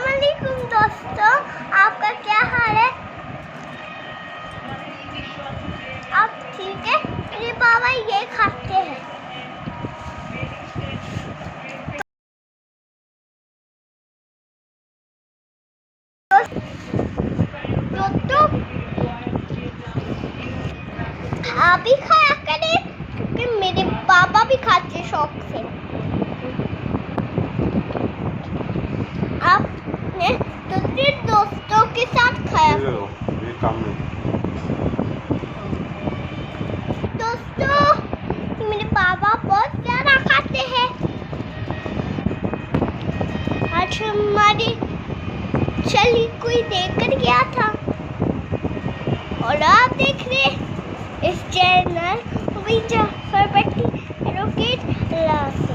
अस्सलाम वालेकुम दोस्तों, आपका क्या हाल है? आप ठीक है? मेरे पापा ये खाते हैं। दोस्तों आप भी खाया करें क्योंकि मेरे पापा भी खाते हैं शौक से। आपने दूसरे दोस्तों के साथ खाया ये काम नहीं। दोस्तों मेरे पापा बहुत ज्यादा खाते हैं। आज हमारी चली कोई देखकर गया था और आप देख रहे इस चैनल विजय फरबट्टी रॉकेट लास्ट।